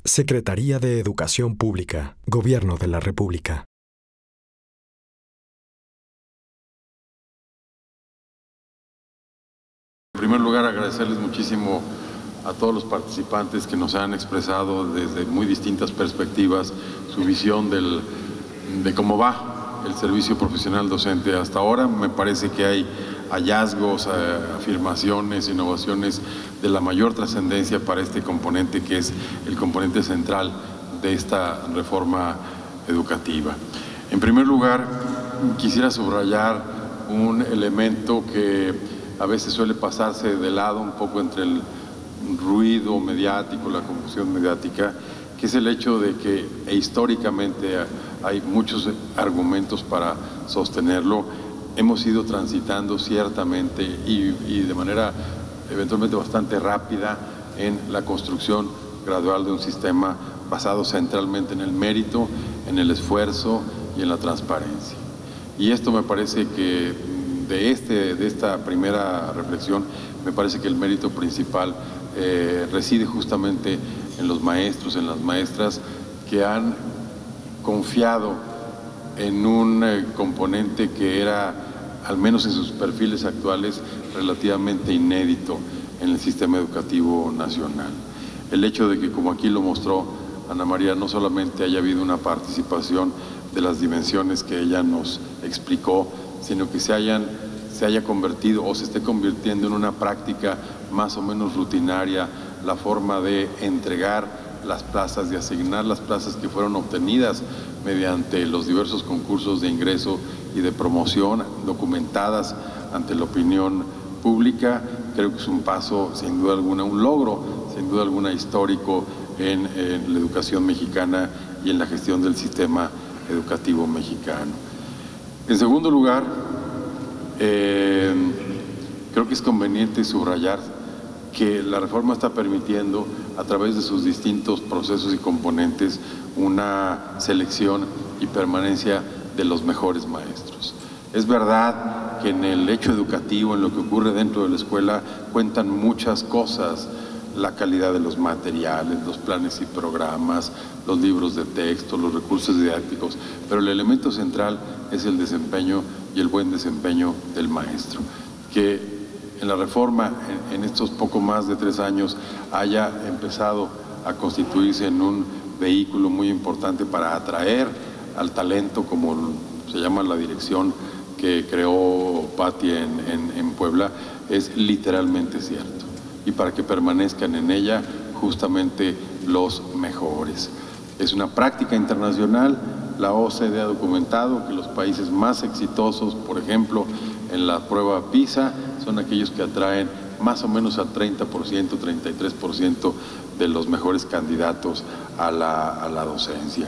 Secretaría de Educación Pública, Gobierno de la República. En primer lugar, agradecerles muchísimo a todos los participantes que nos han expresado desde muy distintas perspectivas su visión de cómo va el servicio profesional docente hasta ahora. Me parece que hay hallazgos, afirmaciones, innovaciones de la mayor trascendencia para este componente que es el componente central de esta reforma educativa. En primer lugar, quisiera subrayar un elemento que a veces suele pasarse de lado un poco entre el ruido mediático, la confusión mediática, que es el hecho de que históricamente hay muchos argumentos para sostenerlo. Hemos ido transitando ciertamente y de manera eventualmente bastante rápida en la construcción gradual de un sistema basado centralmente en el mérito, en el esfuerzo y en la transparencia. Y esto me parece que de esta primera reflexión, me parece que el mérito principal reside justamente en los maestros, en las maestras que han confiado en un componente que era, al menos en sus perfiles actuales, relativamente inédito en el sistema educativo nacional. El hecho de que, como aquí lo mostró Ana María, no solamente haya habido una participación de las dimensiones que ella nos explicó, sino que se haya convertido o se esté convirtiendo en una práctica más o menos rutinaria la forma de entregar las plazas, de asignar las plazas que fueron obtenidas mediante los diversos concursos de ingreso y de promoción documentadas ante la opinión pública. Creo que es un paso, sin duda alguna, un logro, sin duda alguna, histórico en la educación mexicana y en la gestión del sistema educativo mexicano. En segundo lugar, creo que es conveniente subrayar que la reforma está permitiendo, a través de sus distintos procesos y componentes, una selección y permanencia de los mejores maestros. Es verdad que en el hecho educativo, en lo que ocurre dentro de la escuela, cuentan muchas cosas: la calidad de los materiales, los planes y programas, los libros de texto, los recursos didácticos, pero el elemento central es el desempeño y el buen desempeño del maestro. Que en la reforma, en estos poco más de 3 años, haya empezado a constituirse en un vehículo muy importante para atraer al talento, como se llama la dirección que creó Patti en Puebla, es literalmente cierto. Y para que permanezcan en ella justamente los mejores. Es una práctica internacional. La OCDE ha documentado que los países más exitosos, por ejemplo, en la prueba PISA, son aquellos que atraen más o menos al 30%, 33% de los mejores candidatos a la docencia.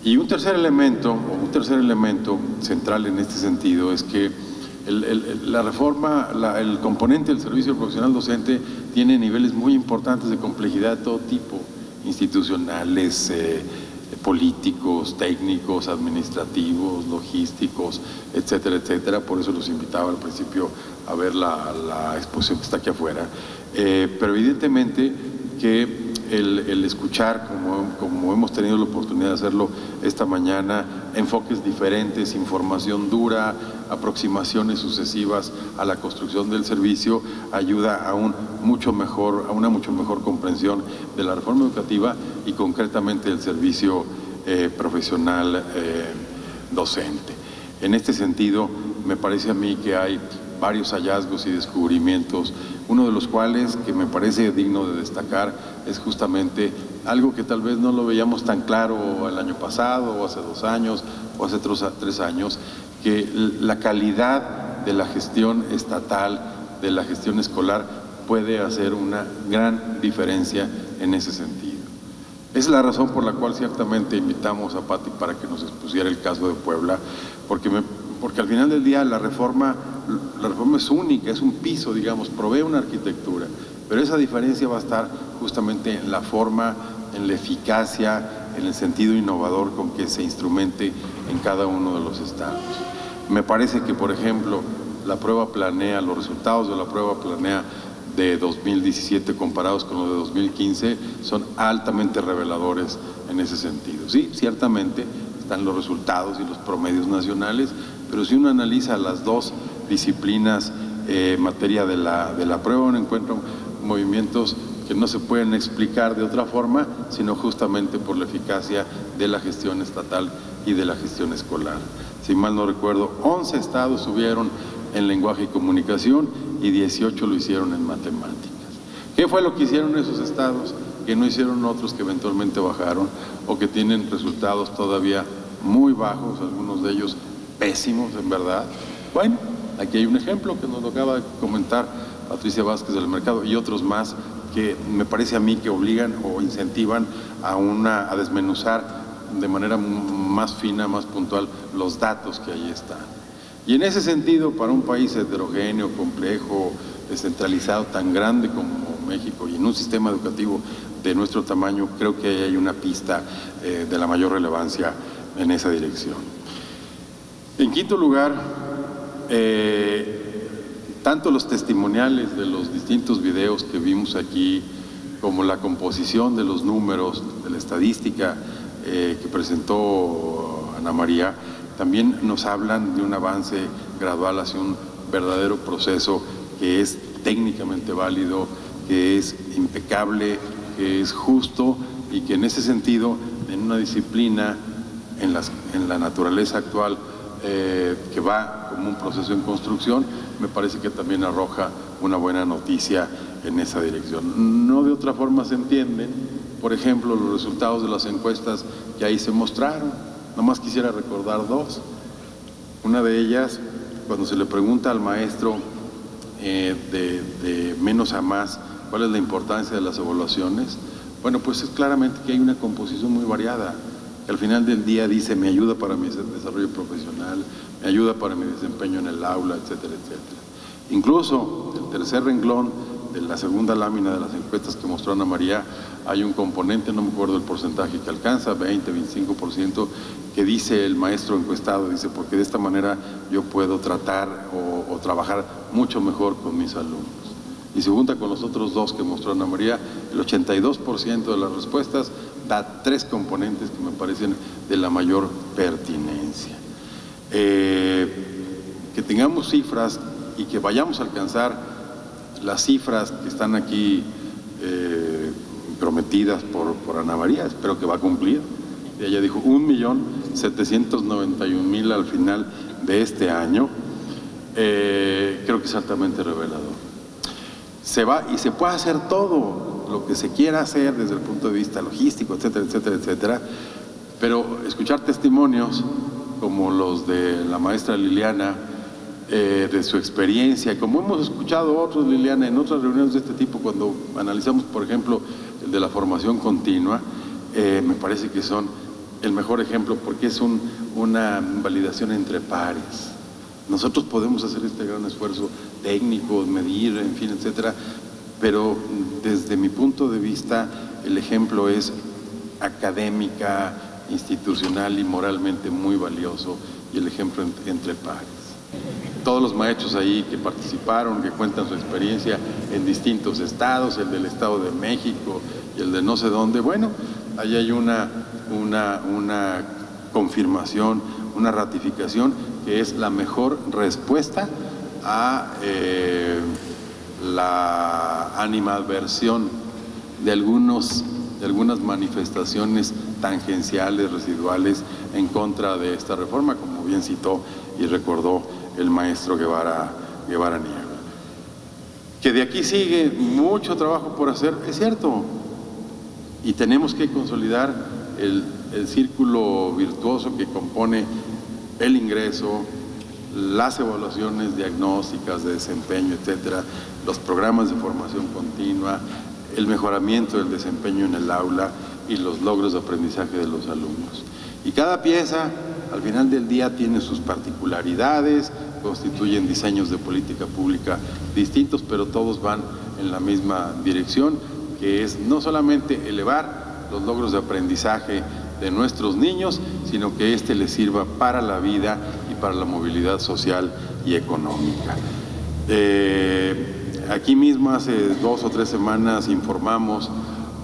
Y un tercer elemento central en este sentido es que la reforma, el componente del servicio profesional docente tiene niveles muy importantes de complejidad de todo tipo: institucionales, políticos, técnicos, administrativos, logísticos, etcétera, etcétera. Por eso los invitaba al principio a ver la exposición que está aquí afuera. Pero evidentemente que el escuchar, como hemos tenido la oportunidad de hacerlo esta mañana, enfoques diferentes, información dura, aproximaciones sucesivas a la construcción del servicio, ayuda a una mucho mejor comprensión de la reforma educativa y concretamente del servicio profesional docente. En este sentido, me parece a mí que hay varios hallazgos y descubrimientos, uno de los cuales, que me parece digno de destacar, es justamente algo que tal vez no lo veíamos tan claro el año pasado, o hace 2 años, o hace 3 años, que la calidad de la gestión estatal, de la gestión escolar, puede hacer una gran diferencia en ese sentido. Es la razón por la cual ciertamente invitamos a Patti para que nos expusiera el caso de Puebla, porque al final del día la reforma es única, es un piso, digamos, provee una arquitectura, pero esa diferencia va a estar justamente en la forma, en la eficacia, en el sentido innovador con que se instrumente en cada uno de los estados. Me parece que, por ejemplo, la prueba planea, los resultados de la prueba planea de 2017 comparados con los de 2015 son altamente reveladores en ese sentido. Sí, ciertamente están los resultados y los promedios nacionales, pero si uno analiza las dos disciplinas en materia de la prueba, uno encuentra movimientos que no se pueden explicar de otra forma, sino justamente por la eficacia de la gestión estatal y de la gestión escolar. Si mal no recuerdo, 11 estados subieron en lenguaje y comunicación y 18 lo hicieron en matemáticas. ¿Qué fue lo que hicieron esos estados que no hicieron otros que eventualmente bajaron o que tienen resultados todavía muy bajos, algunos de ellos pésimos en verdad? Bueno, aquí hay un ejemplo que nos lo acaba de comentar Patricia Vázquez del Mercado y otros más que me parece a mí que obligan o incentivan a desmenuzar de manera más fina, más puntual, los datos que ahí están. Y en ese sentido, para un país heterogéneo, complejo, descentralizado, tan grande como México y en un sistema educativo de nuestro tamaño, creo que hay una pista de la mayor relevancia en esa dirección. En quinto lugar, tanto los testimoniales de los distintos videos que vimos aquí, como la composición de los números, de la estadística que presentó Ana María, también nos hablan de un avance gradual hacia un verdadero proceso que es técnicamente válido, que es impecable, que es justo y que en ese sentido, en una disciplina, en la naturaleza actual, que va como un proceso en construcción, me parece que también arroja una buena noticia en esa dirección. No de otra forma se entienden, por ejemplo, los resultados de las encuestas que ahí se mostraron. Nomás quisiera recordar dos. Una de ellas, cuando se le pregunta al maestro de menos a más, ¿cuál es la importancia de las evaluaciones? Bueno, pues es claramente que hay una composición muy variada. Al final del día dice, me ayuda para mi desarrollo profesional, me ayuda para mi desempeño en el aula, etcétera, etcétera. Incluso el tercer renglón de la segunda lámina de las encuestas que mostró Ana María, hay un componente, no me acuerdo el porcentaje que alcanza, 20, 25%, que dice el maestro encuestado, dice, porque de esta manera yo puedo tratar o trabajar mucho mejor con mis alumnos. Y se junta con los otros dos que mostró Ana María, el 82% de las respuestas da tres componentes que me parecen de la mayor pertinencia. Que tengamos cifras y que vayamos a alcanzar las cifras que están aquí prometidas por Ana María, espero que va a cumplir. Ella dijo 1.791.000 al final de este año. Creo que es altamente revelador. Se va y se puede hacer todo lo que se quiera hacer desde el punto de vista logístico, etcétera, etcétera, etcétera, pero escuchar testimonios como los de la maestra Liliana, de su experiencia, como hemos escuchado otros, Liliana, en otras reuniones de este tipo, cuando analizamos, por ejemplo, el de la formación continua, me parece que son el mejor ejemplo porque es una validación entre pares. Nosotros podemos hacer este gran esfuerzo técnico, medir, en fin, etcétera, pero desde mi punto de vista el ejemplo es académica, institucional y moralmente muy valioso, y el ejemplo entre pares. Todos los maestros ahí que participaron, que cuentan su experiencia en distintos estados, el del Estado de México y el de no sé dónde, bueno, ahí hay una confirmación, una ratificación que es la mejor respuesta a la animadversión de algunas manifestaciones tangenciales, residuales en contra de esta reforma, como bien citó y recordó el maestro Guevara Nieva. Que de aquí sigue mucho trabajo por hacer, es cierto, y tenemos que consolidar el círculo virtuoso que compone el ingreso, las evaluaciones diagnósticas de desempeño, etcétera, los programas de formación continua, el mejoramiento del desempeño en el aula y los logros de aprendizaje de los alumnos. Y cada pieza, al final del día, tiene sus particularidades, constituyen diseños de política pública distintos, pero todos van en la misma dirección, que es no solamente elevar los logros de aprendizaje de nuestros niños, sino que éste les sirva para la vida y para la movilidad social y económica. Aquí mismo hace 2 o 3 semanas informamos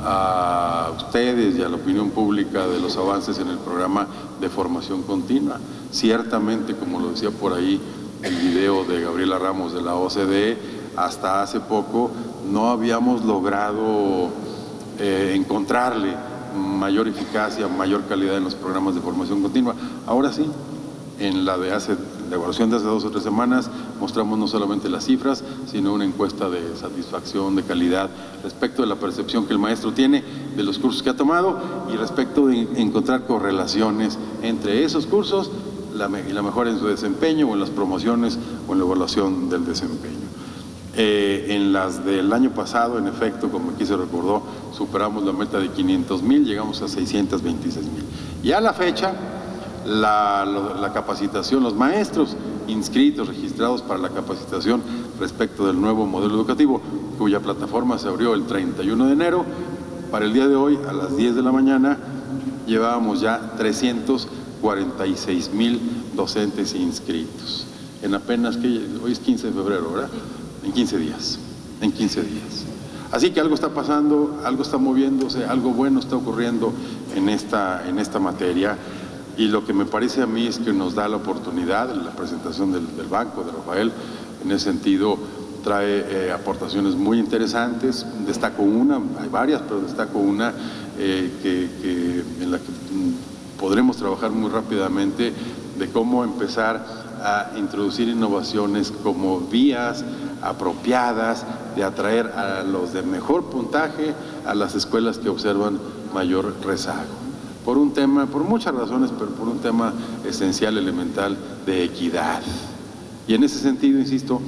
a ustedes y a la opinión pública de los avances en el programa de formación continua. Ciertamente, como lo decía por ahí el video de Gabriela Ramos de la OCDE, hasta hace poco no habíamos logrado encontrarle mayor eficacia, mayor calidad en los programas de formación continua. Ahora sí, en la evaluación de hace 2 o 3 semanas mostramos no solamente las cifras, sino una encuesta de satisfacción, de calidad, respecto de la percepción que el maestro tiene de los cursos que ha tomado y respecto de encontrar correlaciones entre esos cursos y la mejora en su desempeño o en las promociones o en la evaluación del desempeño. En las del año pasado, en efecto, como aquí se recordó, superamos la meta de 500,000, llegamos a 626,000. Y a la fecha, la capacitación, los maestros inscritos, registrados para la capacitación respecto del nuevo modelo educativo, cuya plataforma se abrió el 31 de enero, para el día de hoy, a las 10 de la mañana, llevábamos ya 346,000 docentes inscritos. En apenas, hoy es 15 de febrero, ¿verdad? En 15 días. Así que algo está pasando, algo está moviéndose, algo bueno está ocurriendo en esta materia. Y lo que me parece a mí es que nos da la oportunidad, la presentación del banco de Rafael, en ese sentido trae aportaciones muy interesantes. Destaco una, hay varias, pero destaco una en la que podremos trabajar muy rápidamente, de cómo empezar a introducir innovaciones como vías apropiadas de atraer a los de mejor puntaje a las escuelas que observan mayor rezago. Por muchas razones, pero por un tema esencial, elemental, de equidad. Y en ese sentido, insisto,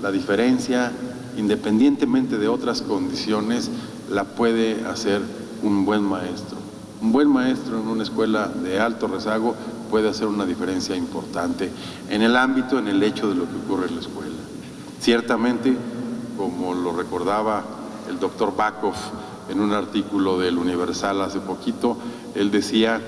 la diferencia, independientemente de otras condiciones, la puede hacer un buen maestro. Un buen maestro en una escuela de alto rezago puede hacer una diferencia importante en el ámbito, en el hecho de lo que ocurre en la escuela. Ciertamente, como lo recordaba el doctor Bakov en un artículo del Universal hace poquito, él decía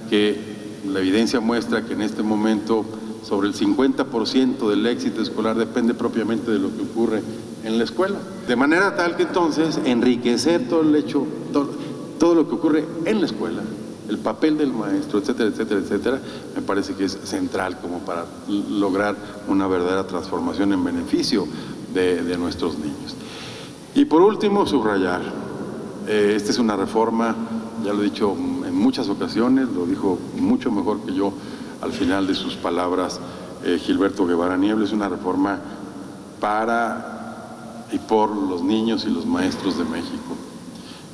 que la evidencia muestra que en este momento sobre el 50% del éxito escolar depende propiamente de lo que ocurre en la escuela. De manera tal que entonces enriquecer todo el hecho, todo lo que ocurre en la escuela, el papel del maestro, etcétera, etcétera, etcétera, me parece que es central como para lograr una verdadera transformación en beneficio de nuestros niños. Y por último, subrayar, esta es una reforma, ya lo he dicho en muchas ocasiones, lo dijo mucho mejor que yo al final de sus palabras Gilberto Guevara Niebla, es una reforma para y por los niños y los maestros de México.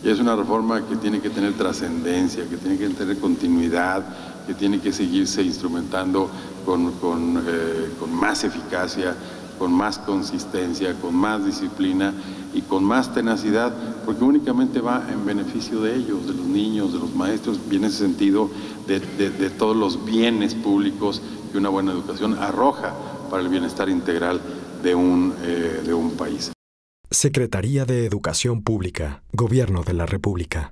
Y es una reforma que tiene que tener trascendencia, que tiene que tener continuidad, que tiene que seguirse instrumentando con más eficacia, con más consistencia, con más disciplina y con más tenacidad, porque únicamente va en beneficio de ellos, de los niños, de los maestros, y en ese sentido de todos los bienes públicos que una buena educación arroja para el bienestar integral de un país. Secretaría de Educación Pública, Gobierno de la República.